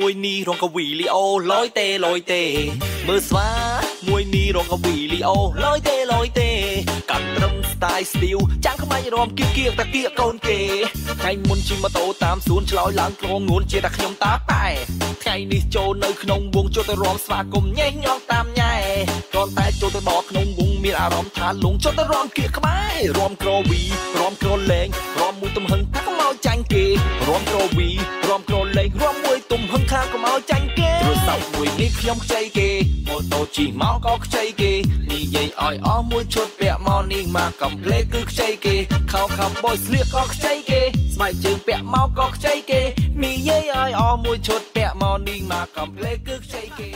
មួយនេះរងកវីលីអូលយទេមើលស្វាមួយនេះរងកវីលីអូលយទេកាត់ត្រឹម style ស្ទីលចាំងខ្មៅរំគៀកតាគៀកកូនគេថ្ងៃមុនជិះម៉ូតូតាមសួនឆ្លោយឡើងក្រងួនជាតែខ្ញុំតាតែថ្ងៃនេះចូលនៅក្នុងវងចូលទៅរំស្វាគមន៍ញ៉េញ៉ងតាមញ៉ែគ្រាន់តែចូលទៅដល់ក្នុងវងមានអារម្មណ៍ថាលងចូលទៅរំគៀកក្បែររំក្រវីរំក្រលេងរំមួយទំហឹងថាខ្មៅចាញ់គេរំក្រវីរំក្រលេងរំមួយទំហឹងខាងខ្មៅចាញ់គេរស័ព្ទមួយនេះខ្ញុំខ្ចីគេម៉ូតូជិះមកក៏ខ្ចីគេនិយាយឲ្យអស់មួយឈុតពាក់មកនេះមកកំភ្លេចគឺខ្ចីគេខោបយស្លៀកក៏ខ្ចីគេស្បែកជើងពាក់មកក៏ខ្ចីគេនិយាយឲ្យអស់មួយឈុតពាក់មកនេះមកកំភ្លេចគឺខ្ចីគេ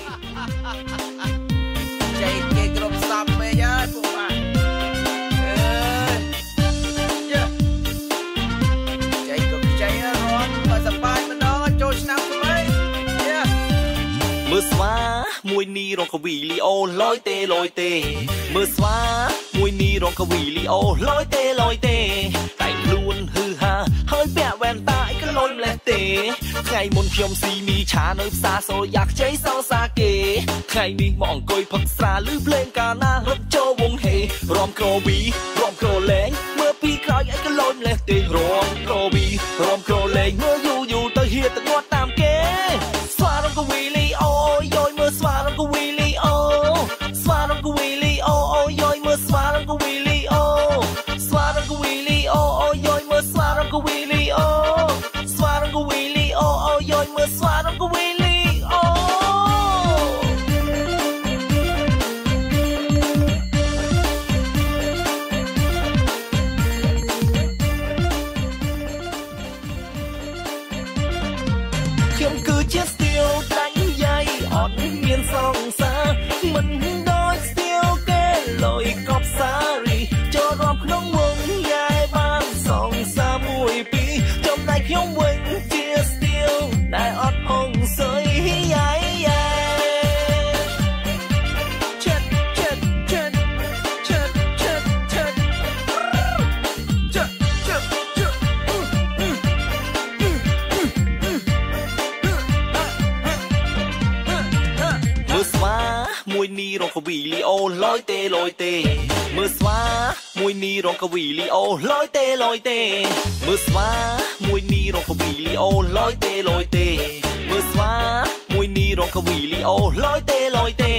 ខ្ចីគេគ្រប់ស្ដាប់ពេកហើយពួកបាទមើលស្វាមួយនេះរងកវីលីអូលយទេមើលស្វាមួយនេះរងកវីលីអូលយទេតែខ្លួនហឺហាហើយពាក់វ៉ែនតាអីក៏លយម្លេះទេថ្ងៃមុនខ្ញុំស៊ីមីឆានៅផ្សារសូយ៉ាខ្ចីសងសាគេថ្ងៃនេះមកអង្គុយផឹកស្រាឮភ្លេងកាណារត់ចូលវងហេរំក្រវីរំក្រលេងមើលពីក្រោយអីក៏លយម្លេះទេរំក្រវីរំក្រលេងមើលយូរទៅហៀទៅងាត់តាមគេស្វារងកវីលីអូយយមើលស្វារងកវីលីអូស្វារងកវីលីអូយយមើលស្វារងកវីលីអូស្វារងកវីលីអូយយមើលស្វារងកវីលីអូស្វារងកវីលីអូយយមើលស្វារងកវីលីអូខ្ញុំគឺជាស្ទៀវដាច់យាយអត់មានសង្សារមិនដូចស្ទៀវគេលុយកប់សារីចូលរួមក្នុងវងយាយបានសង្សារមួយពីរចំណែកខ្ញុំវិញជាស្ទៀវដែលអត់អងសុយយាយមួយនេះរងកវីលីអូលយទេមើលស្វាមួយនេះរងកវីលីអូលយទេមើលស្វាមួយនេះរងកវីលីអូលយទេមើលស្វាមួយនេះរងកវីលីអូលយទេ